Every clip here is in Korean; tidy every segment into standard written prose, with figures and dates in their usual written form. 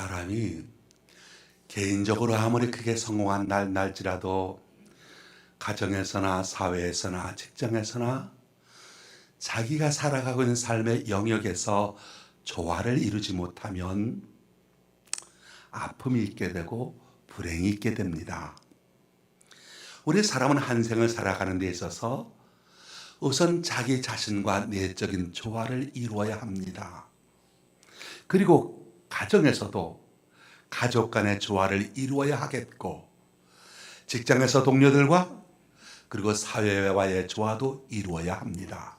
사람이 개인적으로 아무리 크게 성공한 날지라도 가정에서나 사회에서나 직장에서나 자기가 살아가고 있는 삶의 영역에서 조화를 이루지 못하면 아픔이 있게 되고 불행이 있게 됩니다. 우리 사람은 한 생을 살아가는 데 있어서 우선 자기 자신과 내적인 조화를 이루어야 합니다. 그리고 가정에서도 가족 간의 조화를 이루어야 하겠고, 직장에서 동료들과 그리고 사회와의 조화도 이루어야 합니다.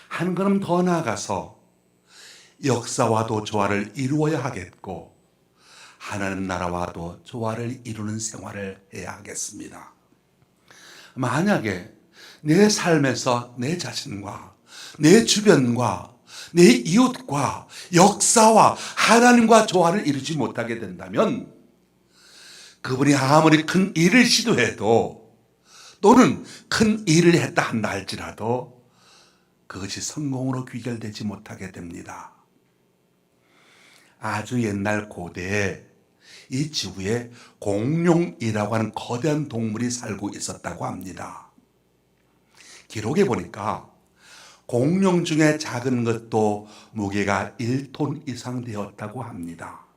한 걸음 더 나아가서 역사와도 조화를 이루어야 하겠고, 하나님 나라와도 조화를 이루는 생활을 해야 하겠습니다. 만약에 내 삶에서 내 자신과 내 주변과 내 이웃과 역사와 하나님과 조화를 이루지 못하게 된다면 그분이 아무리 큰 일을 시도해도 또는 큰 일을 했다 한다 할지라도 그것이 성공으로 귀결되지 못하게 됩니다. 아주 옛날 고대에 이 지구에 공룡이라고 하는 거대한 동물이 살고 있었다고 합니다. 기록에 보니까 공룡 중에 작은 것도 무게가 1톤 이상 되었다고 합니다.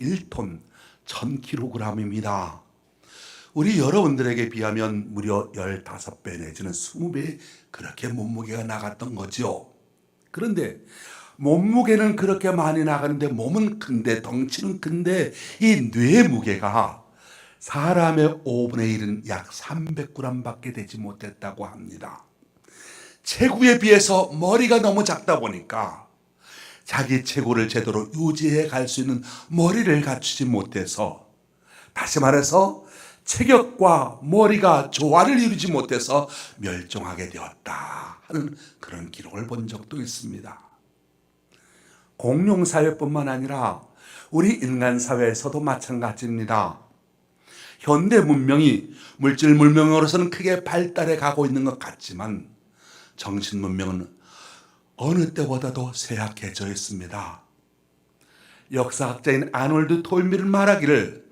1톤, 1000kg입니다. 우리 여러분들에게 비하면 무려 15배 내지는 20배 그렇게 몸무게가 나갔던 거죠. 그런데 몸무게는 그렇게 많이 나가는데 몸은 큰데, 덩치는 큰데 이 뇌 무게가 사람의 5분의 1은 약 300g 밖에 되지 못했다고 합니다. 체구에 비해서 머리가 너무 작다 보니까 자기 체구를 제대로 유지해 갈 수 있는 머리를 갖추지 못해서, 다시 말해서 체격과 머리가 조화를 이루지 못해서 멸종하게 되었다 하는 그런 기록을 본 적도 있습니다. 공룡 사회뿐만 아니라 우리 인간 사회에서도 마찬가지입니다. 현대 문명이 물질 문명으로서는 크게 발달해 가고 있는 것 같지만 정신 문명은 어느 때보다도 쇠약해져 있습니다. 역사학자인 아놀드 토인비는 말하기를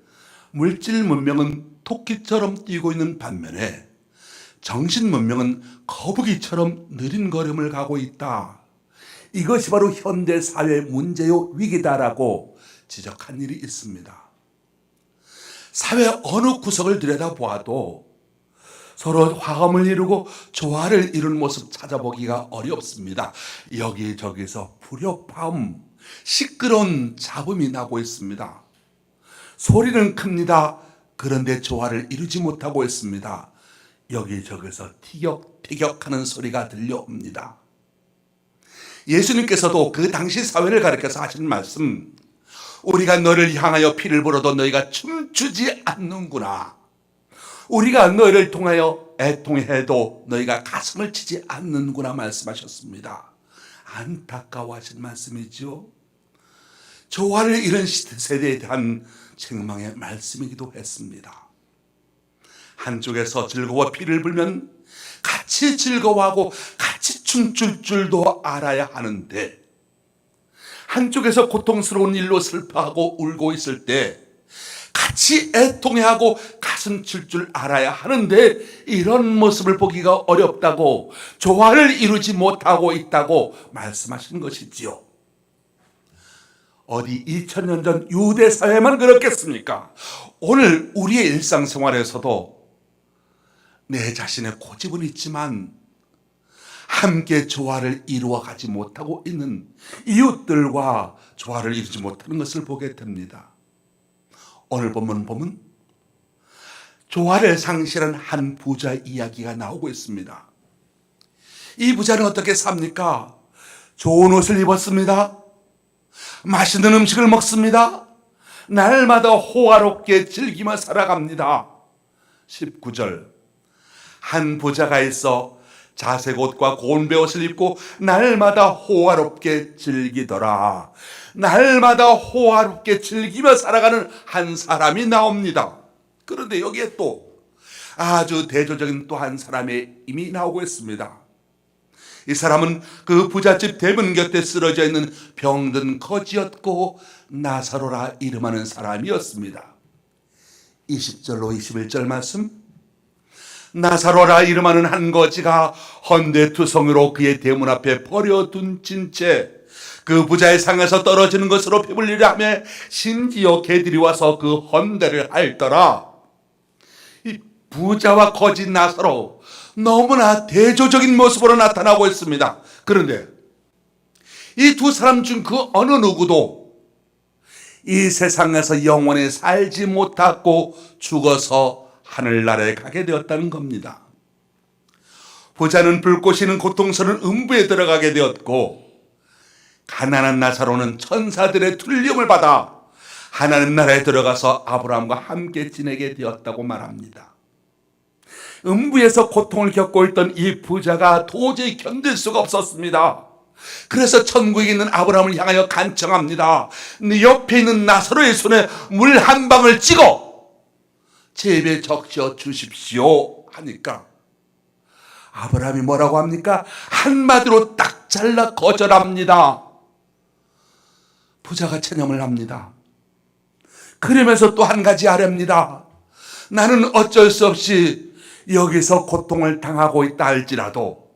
물질 문명은 토끼처럼 뛰고 있는 반면에 정신 문명은 거북이처럼 느린 걸음을 가고 있다. 이것이 바로 현대 사회의 문제요 위기다라고 지적한 일이 있습니다. 사회 어느 구석을 들여다보아도 서로 화합을 이루고 조화를 이루는 모습 찾아보기가 어렵습니다. 여기저기서 불협화음, 시끄러운 잡음이 나고 있습니다. 소리는 큽니다. 그런데 조화를 이루지 못하고 있습니다. 여기저기서 티격태격하는 소리가 들려옵니다. 예수님께서도 그 당시 사회를 가리켜서 하신 말씀, 우리가 너를 향하여 피를 불어도 너희가 춤추지 않는구나. 우리가 너희를 통하여 애통해도 너희가 가슴을 치지 않는구나 말씀하셨습니다. 안타까워하신 말씀이죠. 조화를 이룬 세대에 대한 책망의 말씀이기도 했습니다. 한쪽에서 즐거워 피를 불면 같이 즐거워하고 같이 춤출 줄도 알아야 하는데, 한쪽에서 고통스러운 일로 슬퍼하고 울고 있을 때 같이 애통해하고 가슴 칠 줄 알아야 하는데 이런 모습을 보기가 어렵다고, 조화를 이루지 못하고 있다고 말씀하신 것이지요. 어디 2000년 전 유대 사회만 그렇겠습니까? 오늘 우리의 일상생활에서도 내 자신의 고집은 있지만 함께 조화를 이루어 가지 못하고 있는 이웃들과 조화를 이루지 못하는 것을 보게 됩니다. 오늘 본문 보면 조화를 상실한 한 부자 이야기가 나오고 있습니다. 이 부자는 어떻게 삽니까? 좋은 옷을 입었습니다. 맛있는 음식을 먹습니다. 날마다 호화롭게 즐기며 살아갑니다. 19절, 한 부자가 있어 자색 옷과 고운 베옷을 입고 날마다 호화롭게 즐기더라. 날마다 호화롭게 즐기며 살아가는 한 사람이 나옵니다. 그런데 여기에 또 아주 대조적인 또 한 사람의 이미 나오고 있습니다. 이 사람은 그 부잣집 대문 곁에 쓰러져 있는 병든 거지였고 나사로라 이름하는 사람이었습니다. 20절로 21절 말씀. 나사로라 이름하는 한 거지가 헌데투성으로 그의 대문 앞에 버려둔 채 그 부자의 상에서 떨어지는 것으로 배불리려 하며 심지어 개들이 와서 그 헌데를 핥더라. 이 부자와 거지 나사로 너무나 대조적인 모습으로 나타나고 있습니다. 그런데 이 두 사람 중 그 어느 누구도 이 세상에서 영원히 살지 못하고 죽어서 하늘나라에 가게 되었다는 겁니다. 부자는 불꽃이는 고통스러운 음부에 들어가게 되었고 가난한 나사로는 천사들의 tul림을 받아 하나님 나라에 들어가서 아브라함과 함께 지내게 되었다고 말합니다. 음부에서 고통을 겪고 있던 이 부자가 도저히 견딜 수가 없었습니다. 그래서 천국에 있는 아브라함을 향하여 간청합니다. 네 옆에 있는 나사로의 손에 물 한 방울 찍어 제 입에 적셔 주십시오 하니까 아브라함이 뭐라고 합니까? 한마디로 딱 잘라 거절합니다. 부자가 체념을 합니다. 그러면서 또 한 가지 아뢰입니다. 나는 어쩔 수 없이 여기서 고통을 당하고 있다 할지라도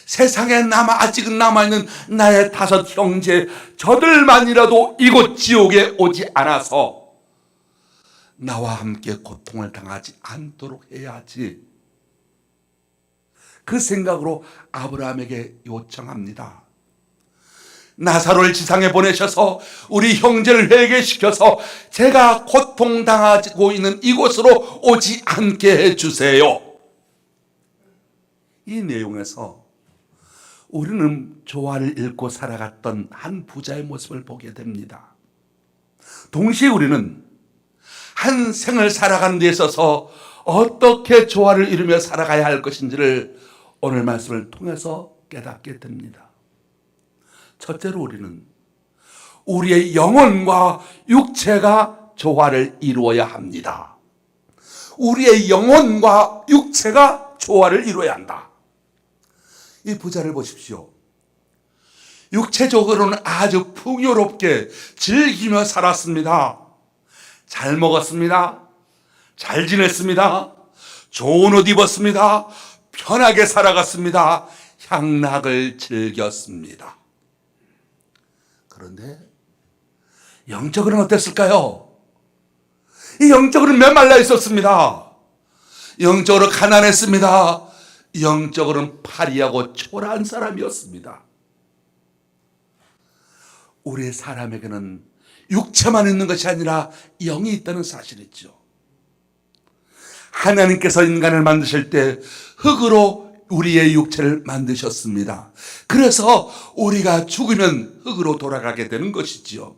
세상에 아직은 남아있는 나의 5 형제 저들만이라도 이곳 지옥에 오지 않아서 나와 함께 고통을 당하지 않도록 해야지. 그 생각으로 아브라함에게 요청합니다. 나사로를 지상에 보내셔서 우리 형제를 회개시켜서 제가 고통당하고 있는 이곳으로 오지 않게 해주세요. 이 내용에서 우리는 조화를 잃고 살아갔던 한 부자의 모습을 보게 됩니다. 동시에 우리는 한 생을 살아가는 데 있어서 어떻게 조화를 이루며 살아가야 할 것인지를 오늘 말씀을 통해서 깨닫게 됩니다. 첫째로 우리는 우리의 영혼과 육체가 조화를 이루어야 합니다. 우리의 영혼과 육체가 조화를 이루어야 한다. 이 부자를 보십시오. 육체적으로는 아주 풍요롭게 즐기며 살았습니다. 잘 먹었습니다. 잘 지냈습니다. 좋은 옷 입었습니다. 편하게 살아갔습니다. 향락을 즐겼습니다. 그런데 영적으로는 어땠을까요? 이 영적으로는 메말라 있었습니다. 영적으로 가난했습니다. 영적으로는 파리하고 초라한 사람이었습니다. 우리 사람에게는 육체만 있는 것이 아니라 영이 있다는 사실이죠. 하나님께서 인간을 만드실 때 흙으로 우리의 육체를 만드셨습니다. 그래서 우리가 죽으면 흙으로 돌아가게 되는 것이지요.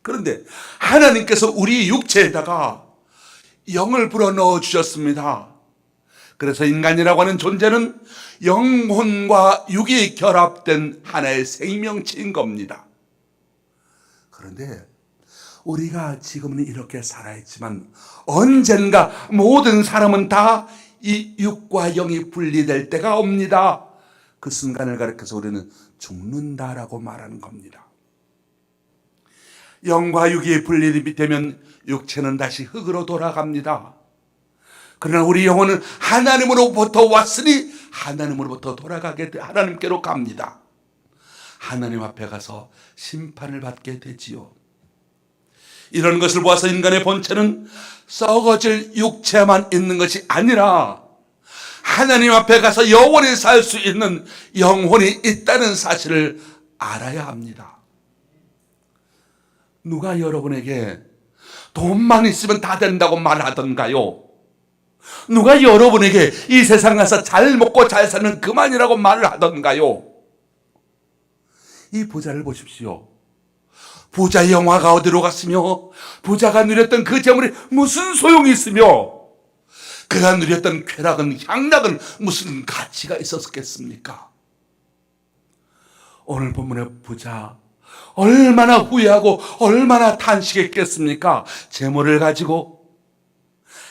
그런데 하나님께서 우리 육체에다가 영을 불어넣어 주셨습니다. 그래서 인간이라고 하는 존재는 영혼과 육이 결합된 하나의 생명체인 겁니다. 그런데 우리가 지금은 이렇게 살아있지만 언젠가 모든 사람은 다 이 육과 영이 분리될 때가 옵니다. 그 순간을 가리켜서 우리는 죽는다라고 말하는 겁니다. 영과 육이 분리되면 육체는 다시 흙으로 돌아갑니다. 그러나 우리 영혼은 하나님으로부터 왔으니 하나님으로부터 돌아가게 돼 하나님께로 갑니다. 하나님 앞에 가서 심판을 받게 되지요. 이런 것을 보아서 인간의 본체는 썩어질 육체만 있는 것이 아니라 하나님 앞에 가서 영원히 살 수 있는 영혼이 있다는 사실을 알아야 합니다. 누가 여러분에게 돈만 있으면 다 된다고 말하던가요? 누가 여러분에게 이 세상에서 잘 먹고 잘 사는 그만이라고 말을 하던가요? 이 부자를 보십시오. 부자의 영화가 어디로 갔으며 부자가 누렸던 그 재물이 무슨 소용이 있으며 그가 누렸던 쾌락은 향락은 무슨 가치가 있었겠습니까? 오늘 본문의 부자 얼마나 후회하고 얼마나 탄식했겠습니까? 재물을 가지고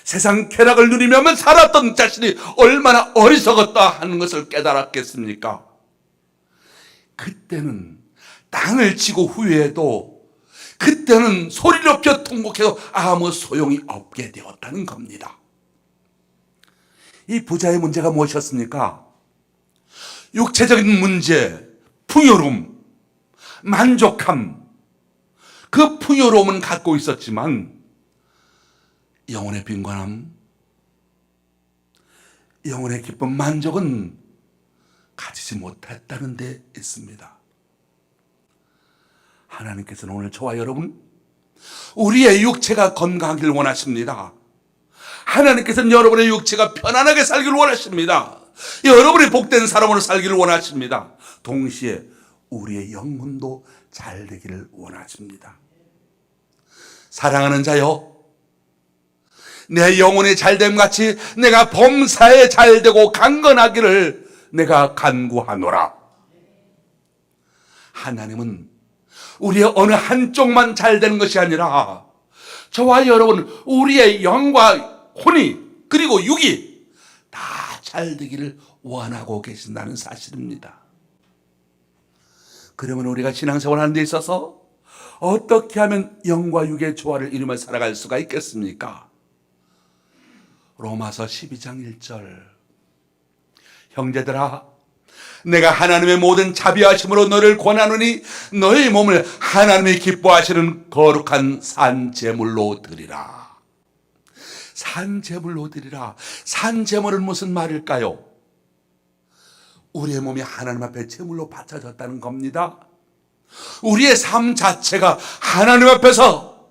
세상 쾌락을 누리며 살았던 자신이 얼마나 어리석었다 하는 것을 깨달았겠습니까? 그때는 땅을 치고 후회해도, 그때는 소리 높여 통곡해도 아무 소용이 없게 되었다는 겁니다. 이 부자의 문제가 무엇이었습니까? 육체적인 문제, 풍요로움, 만족함, 그 풍요로움은 갖고 있었지만 영혼의 빈곤함, 영혼의 기쁨, 만족은 가지지 못했다는 데 있습니다. 하나님께서는 오늘 저와 여러분, 우리의 육체가 건강하길 원하십니다. 하나님께서는 여러분의 육체가 편안하게 살기를 원하십니다. 여러분이 복된 사람으로 살기를 원하십니다. 동시에 우리의 영혼도 잘 되기를 원하십니다. 사랑하는 자여, 내 영혼이 잘됨 같이 내가 범사에 잘되고 강건하기를 내가 간구하노라. 하나님은 우리의 어느 한쪽만 잘되는 것이 아니라 저와 여러분, 우리의 영과 혼이 그리고 육이 다 잘되기를 원하고 계신다는 사실입니다. 그러면 우리가 신앙생활 하는 데 있어서 어떻게 하면 영과 육의 조화를 이루며 살아갈 수가 있겠습니까? 로마서 12장 1절, 형제들아, 내가 하나님의 모든 자비하심으로 너를 권하노니 너의 몸을 하나님이 기뻐하시는 거룩한 산제물로 드리라. 산제물로 드리라. 산제물은 무슨 말일까요? 우리의 몸이 하나님 앞에 제물로 바쳐졌다는 겁니다. 우리의 삶 자체가 하나님 앞에서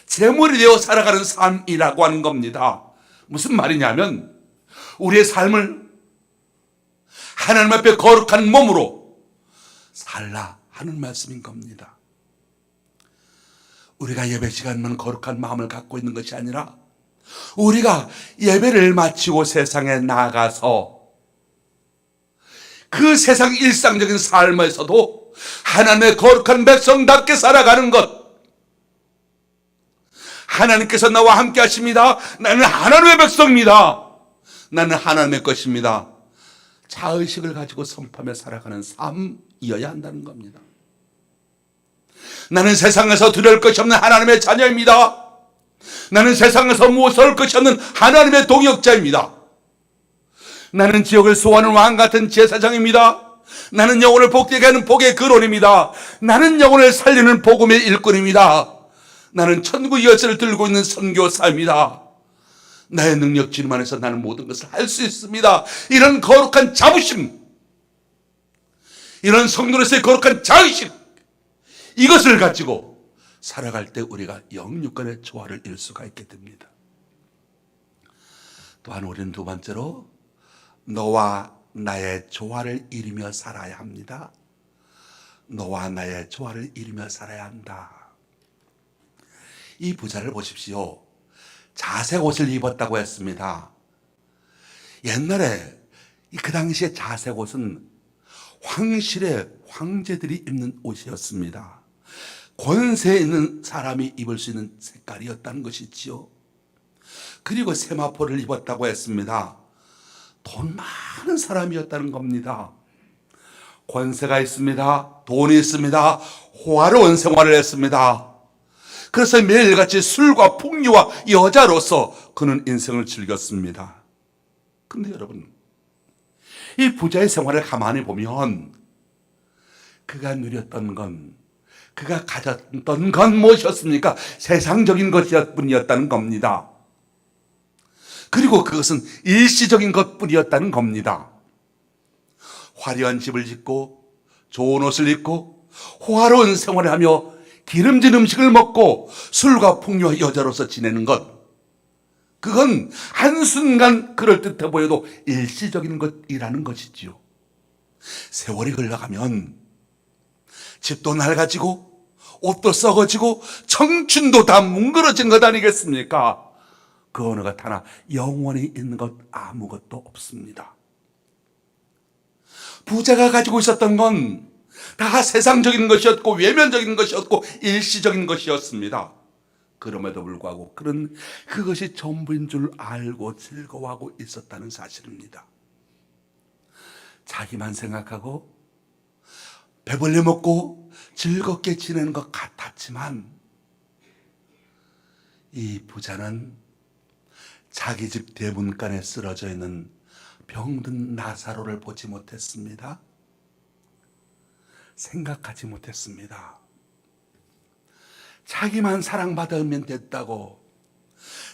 제물이 되어 살아가는 삶이라고 하는 겁니다. 무슨 말이냐면 우리의 삶을 하나님 앞에 거룩한 몸으로 살라 하는 말씀인 겁니다. 우리가 예배 시간만 거룩한 마음을 갖고 있는 것이 아니라 우리가 예배를 마치고 세상에 나가서 그 세상 일상적인 삶에서도 하나님의 거룩한 백성답게 살아가는 것, 하나님께서 나와 함께 하십니다. 나는 하나님의 백성입니다. 나는 하나님의 것입니다. 자의식을 가지고 선포하며 살아가는 삶이어야 한다는 겁니다. 나는 세상에서 두려울 것이 없는 하나님의 자녀입니다. 나는 세상에서 무서울 것이 없는 하나님의 동역자입니다. 나는 지옥을 수호하는 왕 같은 제사장입니다. 나는 영혼을 복되게 하는 복의 근원입니다. 나는 영혼을 살리는 복음의 일꾼입니다. 나는 천국 열쇠를 들고 있는 선교사입니다. 나의 능력 지름 안에서 나는 모든 것을 할 수 있습니다. 이런 거룩한 자부심, 이런 성도로서의 거룩한 자의식, 이것을 가지고 살아갈 때 우리가 영육간의 조화를 이룰 수가 있게 됩니다. 또한 우리는 두 번째로 너와 나의 조화를 이루며 살아야 합니다. 너와 나의 조화를 이루며 살아야 한다. 이 부자를 보십시오. 자색 옷을 입었다고 했습니다. 옛날에 그 당시에 자색 옷은 황실의 황제들이 입는 옷이었습니다. 권세 있는 사람이 입을 수 있는 색깔이었다는 것이지요. 그리고 세마포를 입었다고 했습니다. 돈 많은 사람이었다는 겁니다. 권세가 있습니다. 돈이 있습니다. 호화로운 생활을 했습니다. 그래서 매일같이 술과 풍류와 여자로서 그는 인생을 즐겼습니다. 근데 여러분, 이 부자의 생활을 가만히 보면 그가 누렸던 건, 그가 가졌던 건 무엇이었습니까? 세상적인 것뿐이었다는 겁니다. 그리고 그것은 일시적인 것뿐이었다는 겁니다. 화려한 집을 짓고 좋은 옷을 입고 호화로운 생활을 하며 기름진 음식을 먹고 술과 풍류와 여자로서 지내는 것, 그건 한순간 그럴듯해 보여도 일시적인 것이라는 것이지요. 세월이 흘러가면 집도 낡아지고 옷도 썩어지고 청춘도 다 뭉그러진 것 아니겠습니까? 그 어느 것 하나 영원히 있는 것 아무것도 없습니다. 부자가 가지고 있었던 건 다 세상적인 것이었고 외면적인 것이었고 일시적인 것이었습니다. 그럼에도 불구하고 그는 그것이 전부인 줄 알고 즐거워하고 있었다는 사실입니다. 자기만 생각하고 배불리 먹고 즐겁게 지내는 것 같았지만 이 부자는 자기 집 대문간에 쓰러져 있는 병든 나사로를 보지 못했습니다. 생각하지 못했습니다. 자기만 사랑받으면 됐다고,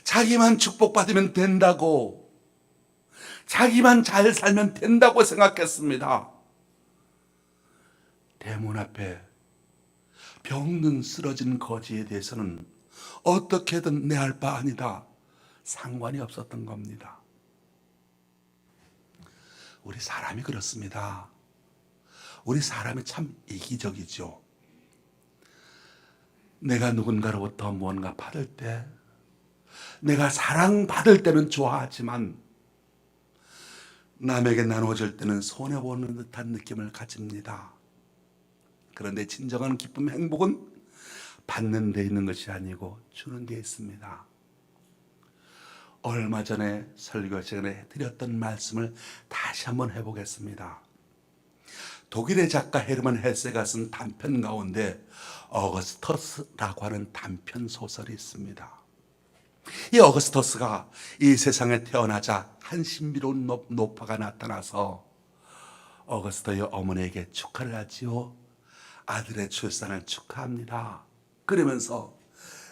자기만 축복받으면 된다고, 자기만 잘 살면 된다고 생각했습니다. 대문 앞에 병든 쓰러진 거지에 대해서는 어떻게든 내할 바 아니다, 상관이 없었던 겁니다. 우리 사람이 그렇습니다. 우리 사람이 참 이기적이죠. 내가 누군가로부터 무언가 받을 때, 내가 사랑받을 때는 좋아하지만 남에게 나눠줄 때는 손해보는 듯한 느낌을 가집니다. 그런데 진정한 기쁨, 행복은 받는 데 있는 것이 아니고 주는 데 있습니다. 얼마 전에 설교 시간에 드렸던 말씀을 다시 한번 해보겠습니다. 독일의 작가 헤르만 헤세가 쓴 단편 가운데 어거스터스라고 하는 단편 소설이 있습니다. 이 어거스터스가 이 세상에 태어나자 한 신비로운 노파가 나타나서 어거스터의 어머니에게 축하를 하지요. 아들의 출산을 축하합니다. 그러면서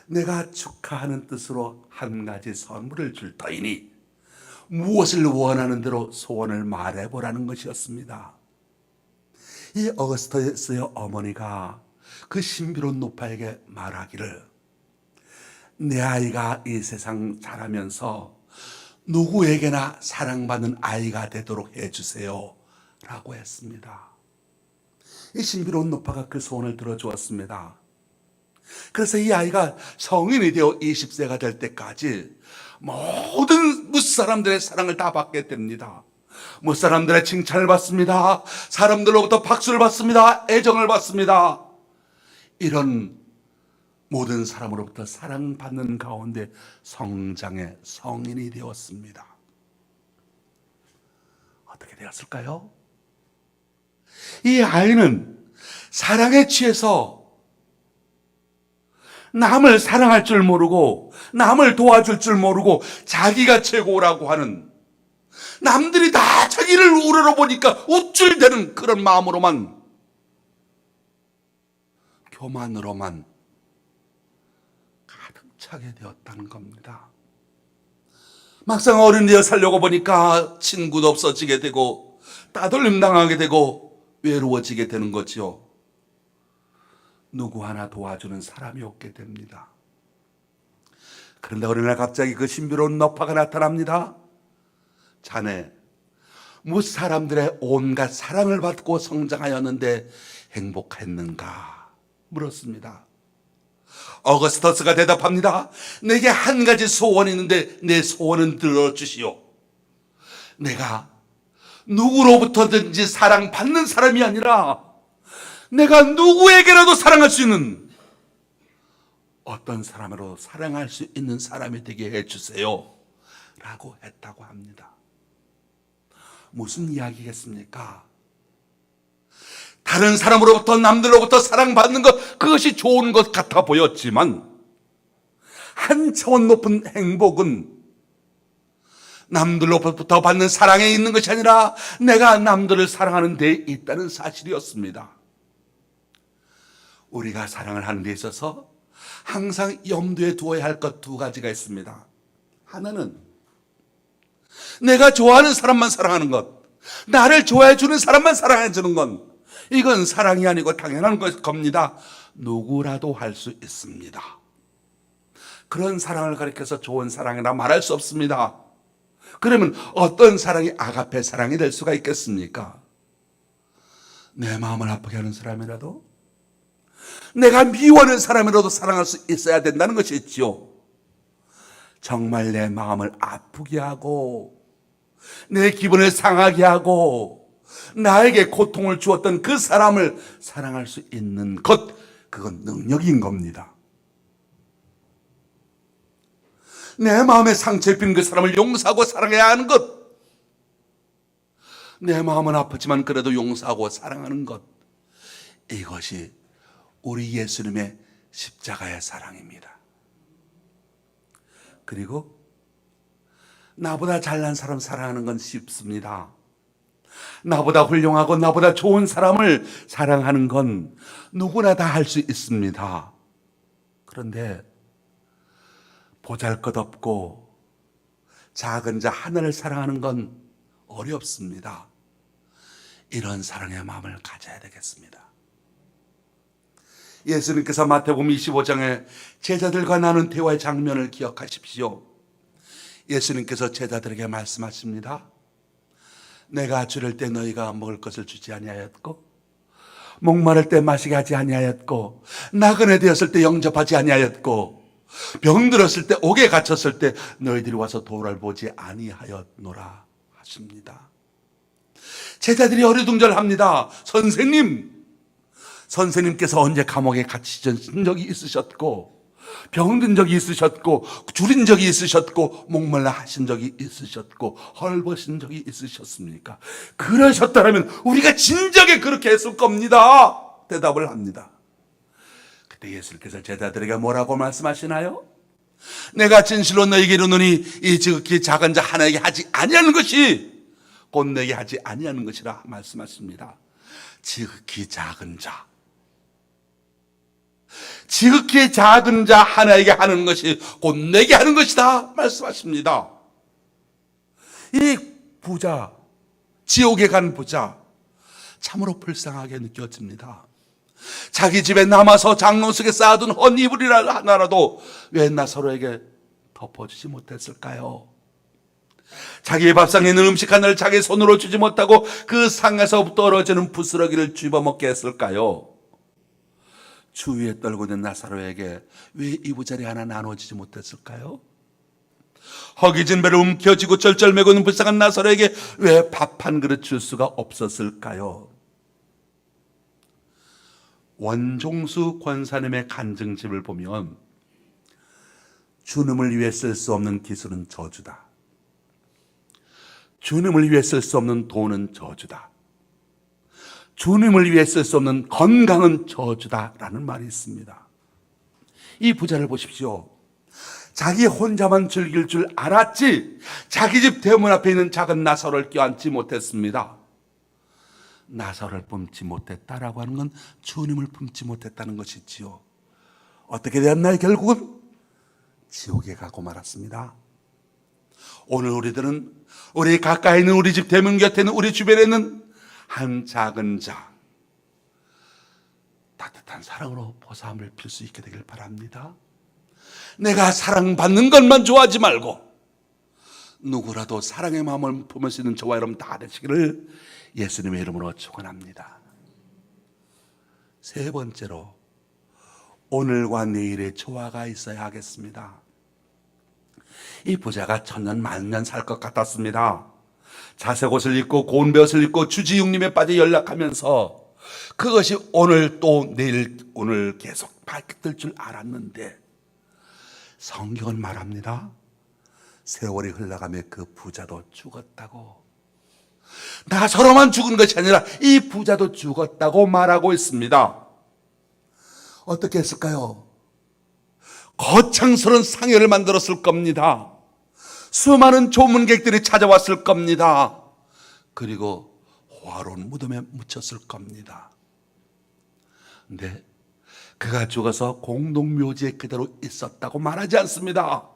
내가 축하하는 뜻으로 한 가지 선물을 줄 터이니 무엇을 원하는 대로 소원을 말해보라는 것이었습니다. 이 어거스터스의 어머니가 그 신비로운 노파에게 말하기를, 내 아이가 이 세상 자라면서 누구에게나 사랑받는 아이가 되도록 해주세요 라고 했습니다. 이 신비로운 노파가 그 소원을 들어주었습니다. 그래서 이 아이가 성인이 되어 20세가 될 때까지 모든 무사람들의 사랑을 다 받게 됩니다. 무사람들의 칭찬을 받습니다. 사람들로부터 박수를 받습니다. 애정을 받습니다. 이런 모든 사람으로부터 사랑받는 가운데 성장해 성인이 되었습니다. 어떻게 되었을까요? 이 아이는 사랑에 취해서 남을 사랑할 줄 모르고 남을 도와줄 줄 모르고 자기가 최고라고 하는, 남들이 다 자기를 우러러보니까 우쭐대는 그런 마음으로만, 교만으로만 가득 차게 되었다는 겁니다. 막상 어른 되어 살려고 보니까 친구도 없어지게 되고 따돌림 당하게 되고 외로워지게 되는 거지요. 누구 하나 도와주는 사람이 없게 됩니다. 그런데 어느 날 갑자기 그 신비로운 노파가 나타납니다. 자네, 무사람들의 온갖 사랑을 받고 성장하였는데 행복했는가? 물었습니다. 어거스터스가 대답합니다. 내게 한 가지 소원이 있는데 내 소원은 들어주시오. 내가 누구로부터든지 사랑받는 사람이 아니라 내가 누구에게라도 사랑할 수 있는, 어떤 사람으로 사랑할 수 있는 사람이 되게 해주세요 라고 했다고 합니다. 무슨 이야기겠습니까? 다른 사람으로부터, 남들로부터 사랑받는 것, 그것이 좋은 것 같아 보였지만 한 차원 높은 행복은 남들로부터 받는 사랑에 있는 것이 아니라 내가 남들을 사랑하는 데 있다는 사실이었습니다. 우리가 사랑을 하는 데 있어서 항상 염두에 두어야 할 것 두 가지가 있습니다. 하나는 내가 좋아하는 사람만 사랑하는 것, 나를 좋아해 주는 사람만 사랑해 주는 건, 이건 사랑이 아니고 당연한 겁니다. 누구라도 할 수 있습니다. 그런 사랑을 가리켜서 좋은 사랑이라 말할 수 없습니다. 그러면 어떤 사랑이 아가페 사랑이 될 수가 있겠습니까? 내 마음을 아프게 하는 사람이라도, 내가 미워하는 사람이라도 사랑할 수 있어야 된다는 것이 있죠. 정말 내 마음을 아프게 하고 내 기분을 상하게 하고 나에게 고통을 주었던 그 사람을 사랑할 수 있는 것, 그건 능력인 겁니다. 내 마음에 상처 입힌 그 사람을 용서하고 사랑해야 하는 것, 내 마음은 아프지만 그래도 용서하고 사랑하는 것, 이것이 우리 예수님의 십자가의 사랑입니다. 그리고 나보다 잘난 사람 사랑하는 건 쉽습니다. 나보다 훌륭하고 나보다 좋은 사람을 사랑하는 건 누구나 다 할 수 있습니다. 그런데 보잘것없고 작은 자 하나를 사랑하는 건 어렵습니다. 이런 사랑의 마음을 가져야 되겠습니다. 예수님께서 마태복음 25장에 제자들과 나눈 대화의 장면을 기억하십시오. 예수님께서 제자들에게 말씀하십니다. 내가 주를 때 너희가 먹을 것을 주지 아니하였고, 목마를 때 마시게 하지 아니하였고, 나그네 되었을 때 영접하지 아니하였고, 병들었을 때 옥에 갇혔을 때 너희들이 와서 돌아보지 아니하였노라 하십니다. 제자들이 어리둥절합니다. 선생님께서 언제 감옥에 갇히신 적이 있으셨고, 병든 적이 있으셨고, 줄인 적이 있으셨고, 목말라 하신 적이 있으셨고, 헐벗은 적이 있으셨습니까? 그러셨다면 우리가 진작에 그렇게 했을 겁니다. 대답을 합니다. 그때 예수님께서 제자들에게 뭐라고 말씀하시나요? 내가 진실로 너희에게 이르노니 이 지극히 작은 자 하나에게 하지 아니하는 것이 곧 내게 하지 아니하는 것이라 말씀하십니다. 지극히 작은 자, 지극히 작은 자 하나에게 하는 것이 곧 내게 하는 것이다 말씀하십니다. 이 부자, 지옥에 간 부자, 참으로 불쌍하게 느껴집니다. 자기 집에 남아서 장롱 속에 쌓아둔 헌 이불이라 하나라도 왜 나사로에게 덮어주지 못했을까요? 자기의 밥상에 있는 음식 하나를 자기 손으로 주지 못하고 그 상에서 떨어지는 부스러기를 쥐어먹게 했을까요? 주위에 떨고 있는 나사로에게 왜 이부자리 하나 나눠주지 못했을까요? 허기진 배를 움켜쥐고 절절매고 있는 불쌍한 나사로에게 왜 밥 한 그릇 줄 수가 없었을까요? 원종수 권사님의 간증집을 보면 주님을 위해 쓸 수 없는 기술은 저주다. 주님을 위해 쓸 수 없는 돈은 저주다. 주님을 위해 쓸 수 없는 건강은 저주다라는 말이 있습니다. 이 부자를 보십시오. 자기 혼자만 즐길 줄 알았지 자기 집 대문 앞에 있는 작은 나사로를 껴안지 못했습니다. 나사로를 품지 못했다라고 하는 건 주님을 품지 못했다는 것이지요. 어떻게 되었나요? 결국은 지옥에 가고 말았습니다. 오늘 우리들은 우리 가까이 있는 우리 집 대문 곁에 있는 우리 주변에 있는 한 작은 자, 따뜻한 사랑으로 보쌈을 필 수 있게 되길 바랍니다. 내가 사랑받는 것만 좋아하지 말고 누구라도 사랑의 마음을 품을 수 있는 저와 여러분 다 되시기를 예수님의 이름으로 축원합니다. 세 번째로 오늘과 내일의 조화가 있어야 하겠습니다. 이 부자가 천년 만년 살 것 같았습니다. 자색 옷을 입고 고운 벼슬 입고 주지육림에 빠져 연락하면서 그것이 오늘 또 내일 오늘 계속 바뀔 줄 알았는데 성경은 말합니다. 세월이 흘러가며 그 부자도 죽었다고. 나사로만 죽은 것이 아니라 이 부자도 죽었다고 말하고 있습니다. 어떻게 했을까요? 거창스러운 상여를 만들었을 겁니다. 수많은 조문객들이 찾아왔을 겁니다. 그리고 화로운 무덤에 묻혔을 겁니다. 근데 그가 죽어서 공동묘지에 그대로 있었다고 말하지 않습니다.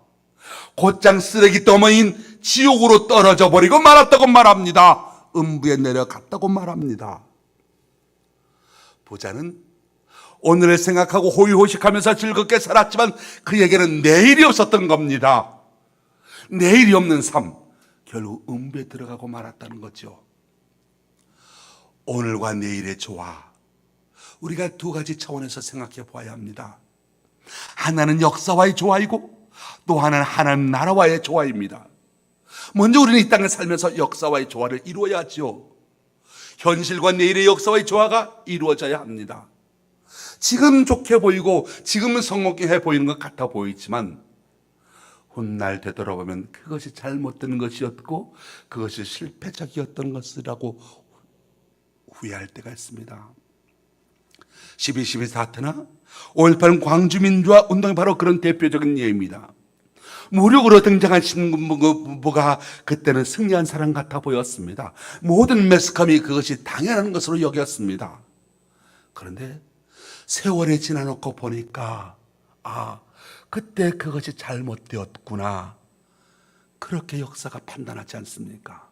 곧장 쓰레기 더미인 지옥으로 떨어져 버리고 말았다고 말합니다. 음부에 내려갔다고 말합니다. 부자는 오늘을 생각하고 호의호식하면서 즐겁게 살았지만 그에게는 내일이 없었던 겁니다. 내일이 없는 삶, 결국 음부에 들어가고 말았다는 거죠. 오늘과 내일의 조화, 우리가 두 가지 차원에서 생각해 보아야 합니다. 하나는 역사와의 조화이고 또 하나는 하나님 나라와의 조화입니다. 먼저 우리는 이 땅에 살면서 역사와의 조화를 이루어야죠. 현실과 내일의 역사와의 조화가 이루어져야 합니다. 지금 좋게 보이고 지금은 성공해 보이는 것 같아 보이지만 훗날 되돌아보면 그것이 잘못된 것이었고 그것이 실패작이었던 것이라고 후회할 때가 있습니다. 12.12 사태나 5.18 광주민주화 운동이 바로 그런 대표적인 예입니다. 무력으로 등장한 신군부가 그때는 승리한 사람 같아 보였습니다. 모든 매스컴이 그것이 당연한 것으로 여겼습니다. 그런데 세월이 지나놓고 보니까 그때 그것이 잘못되었구나, 그렇게 역사가 판단하지 않습니까?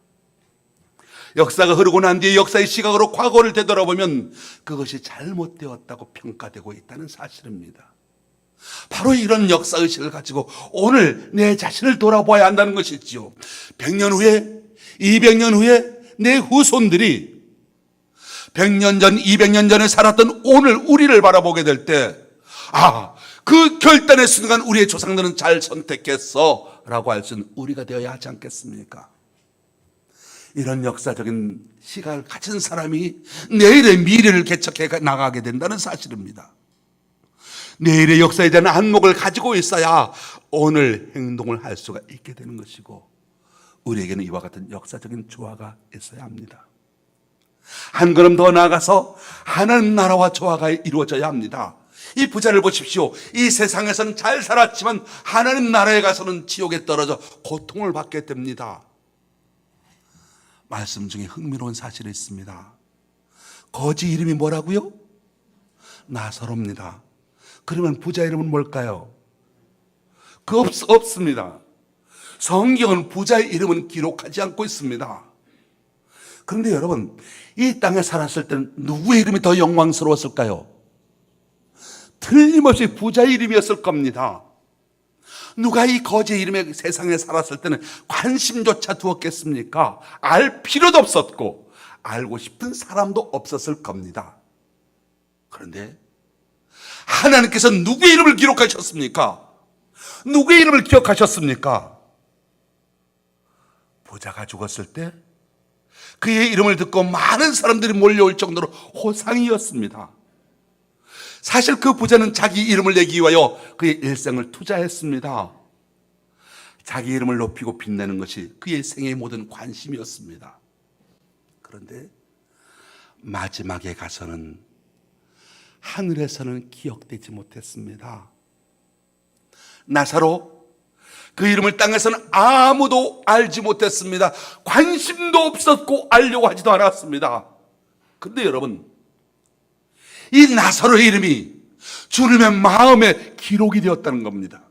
역사가 흐르고 난 뒤에 역사의 시각으로 과거를 되돌아보면 그것이 잘못되었다고 평가되고 있다는 사실입니다. 바로 이런 역사의식을 가지고 오늘 내 자신을 돌아봐야 한다는 것이지요. 100년 후에, 200년 후에 내 후손들이 100년 전, 200년 전에 살았던 오늘 우리를 바라보게 될 때, 그 결단의 순간 우리의 조상들은 잘 선택했어 라고 할 수 있는 우리가 되어야 하지 않겠습니까? 이런 역사적인 시각을 가진 사람이 내일의 미래를 개척해 나가게 된다는 사실입니다. 내일의 역사에 대한 안목을 가지고 있어야 오늘 행동을 할 수가 있게 되는 것이고, 우리에게는 이와 같은 역사적인 조화가 있어야 합니다. 한 걸음 더 나아가서 하나님 나라와 조화가 이루어져야 합니다. 이 부자를 보십시오. 이 세상에서는 잘 살았지만 하나님 나라에 가서는 지옥에 떨어져 고통을 받게 됩니다. 말씀 중에 흥미로운 사실이 있습니다. 거지 이름이 뭐라고요? 나사로입니다. 그러면 부자 이름은 뭘까요? 없습니다. 성경은 부자의 이름은 기록하지 않고 있습니다. 그런데 여러분, 이 땅에 살았을 때는 누구의 이름이 더 영광스러웠을까요? 틀림없이 부자의 이름이었을 겁니다. 누가 이 거지의 이름에 세상에 살았을 때는 관심조차 두었겠습니까? 알 필요도 없었고 알고 싶은 사람도 없었을 겁니다. 그런데 하나님께서 누구의 이름을 기록하셨습니까? 누구의 이름을 기억하셨습니까? 부자가 죽었을 때 그의 이름을 듣고 많은 사람들이 몰려올 정도로 호상이었습니다. 사실 그 부자는 자기 이름을 내기 위하여 그의 일생을 투자했습니다. 자기 이름을 높이고 빛내는 것이 그의 생애의 모든 관심이었습니다. 그런데 마지막에 가서는 하늘에서는 기억되지 못했습니다. 나사로, 그 이름을 땅에서는 아무도 알지 못했습니다. 관심도 없었고 알려고 하지도 않았습니다. 그런데 여러분, 이 나사로의 이름이 주님의 마음에 기록이 되었다는 겁니다.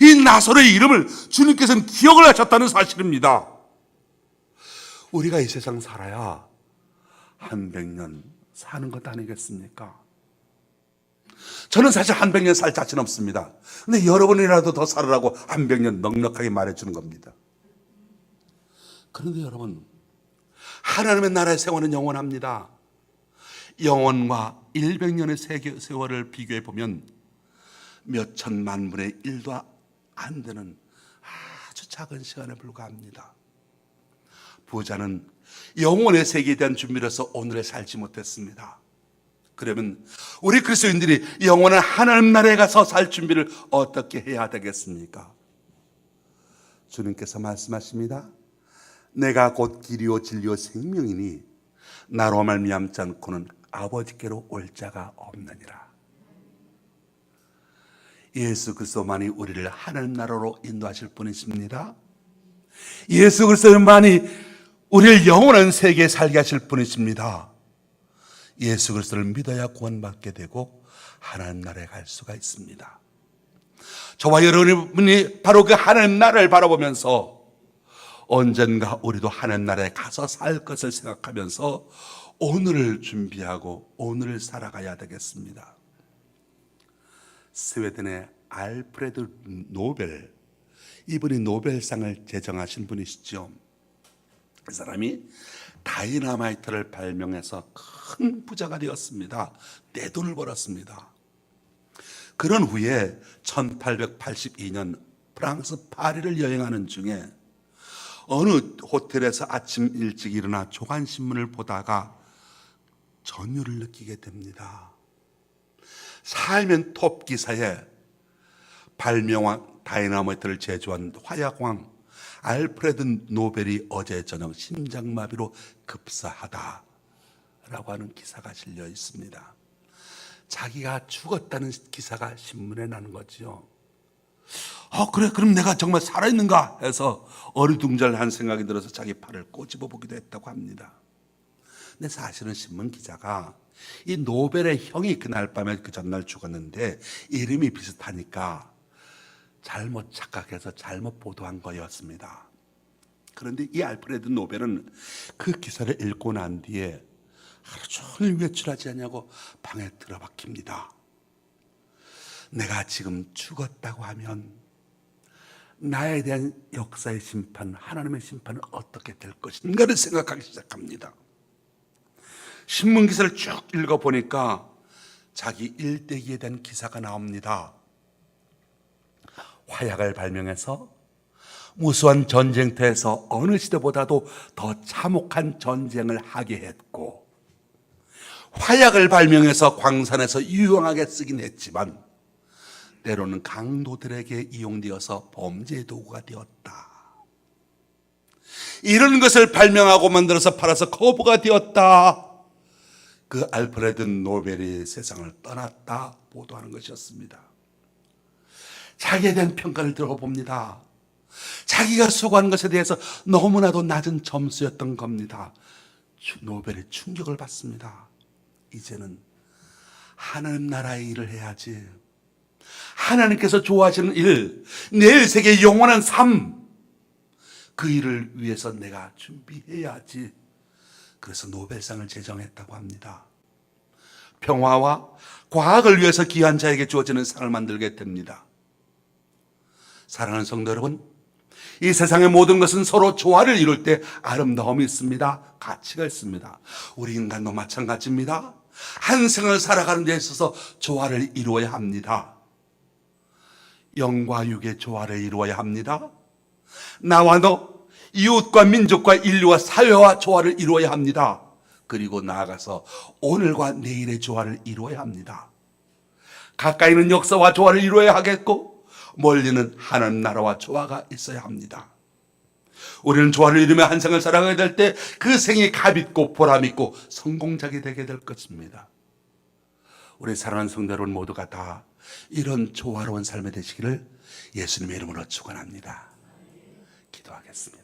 이 나사로의 이름을 주님께서는 기억을 하셨다는 사실입니다. 우리가 이 세상 살아야 한 100년 사는 것 아니겠습니까? 저는 사실 한 100년 살 자신 없습니다. 근데 여러분이라도 더 살으라고 한 100년 넉넉하게 말해주는 겁니다. 그런데 여러분, 하나님의 나라의 생활은 영원합니다. 영원과 100년의 세월을 비교해 보면 몇 천만 분의 1도 안 되는 아주 작은 시간에 불과합니다. 부자는 영원의 세계에 대한 준비로서 오늘에 살지 못했습니다. 그러면 우리 그리스도인들이 영원한 하나님 나라에 가서 살 준비를 어떻게 해야 되겠습니까? 주님께서 말씀하십니다. 내가 곧 길이요 진리요 생명이니 나로 말미암지 않고는 아버지께로 올 자가 없느니라. 예수 그리스도만이 우리를 하나님 나라로 인도하실 분이십니다. 예수 그리스도만이 우리를 영원한 세계에 살게 하실 분이십니다. 예수 그리스도를 믿어야 구원받게 되고 하나님 나라에 갈 수가 있습니다. 저와 여러분이 바로 그 하나님 나라를 바라보면서 언젠가 우리도 하나님 나라에 가서 살 것을 생각하면서 오늘을 준비하고 오늘을 살아가야 되겠습니다. 스웨덴의 알프레드 노벨, 이분이 노벨상을 제정하신 분이시죠. 그 사람이 다이너마이트를 발명해서 큰 부자가 되었습니다. 떼돈을 벌었습니다. 그런 후에 1882년 프랑스 파리를 여행하는 중에 어느 호텔에서 아침 일찍 일어나 조간신문을 보다가 전율을 느끼게 됩니다. 살면 톱 기사에 발명왕 다이너마이트를 제조한 화약왕 알프레드 노벨이 어제 저녁 심장마비로 급사하다 라고 하는 기사가 실려 있습니다. 자기가 죽었다는 기사가 신문에 나는 거지요. 그래, 그럼 내가 정말 살아있는가 해서 어리둥절한 생각이 들어서 자기 팔을 꼬집어 보기도 했다고 합니다. 근데 사실은 신문 기자가 이 노벨의 형이 그날 밤에 그 전날 죽었는데 이름이 비슷하니까 잘못 착각해서 잘못 보도한 거였습니다. 그런데 이 알프레드 노벨은 그 기사를 읽고 난 뒤에 하루 종일 외출하지 않냐고 방에 들어박힙니다. 내가 지금 죽었다고 하면 나에 대한 역사의 심판, 하나님의 심판은 어떻게 될 것인가를 생각하기 시작합니다. 신문 기사를 쭉 읽어보니까 자기 일대기에 대한 기사가 나옵니다. 화약을 발명해서 무수한 전쟁터에서 어느 시대보다도 더 참혹한 전쟁을 하게 했고, 화약을 발명해서 광산에서 유용하게 쓰긴 했지만 때로는 강도들에게 이용되어서 범죄의 도구가 되었다. 이런 것을 발명하고 만들어서 팔아서 거부가 되었다. 그 알프레드 노벨이 세상을 떠났다 보도하는 것이었습니다. 자기에 대한 평가를 들어봅니다. 자기가 수고한 것에 대해서 너무나도 낮은 점수였던 겁니다. 노벨의 충격을 받습니다. 이제는 하나님 나라의 일을 해야지. 하나님께서 좋아하시는 일, 내일 세계의 영원한 삶, 그 일을 위해서 내가 준비해야지. 그래서 노벨상을 제정했다고 합니다. 평화와 과학을 위해서 귀한 자에게 주어지는 상을 만들게 됩니다. 사랑하는 성도 여러분, 이 세상의 모든 것은 서로 조화를 이룰 때 아름다움이 있습니다. 가치가 있습니다. 우리 인간도 마찬가지입니다. 한 생을 살아가는 데 있어서 조화를 이루어야 합니다. 영과 육의 조화를 이루어야 합니다. 나와 너, 이웃과 민족과 인류와 사회와 조화를 이루어야 합니다. 그리고 나아가서 오늘과 내일의 조화를 이루어야 합니다. 가까이 있는 역사와 조화를 이루어야 하겠고, 멀리는 하나님 나라와 조화가 있어야 합니다. 우리는 조화를 이루며 한 생을 살아가게 될 때 그 생이 값있고 보람있고 성공적이 되게 될 것입니다. 우리 사랑하는 성도 여러분 모두가 다 이런 조화로운 삶이 되시기를 예수님의 이름으로 축원합니다. 기도하겠습니다.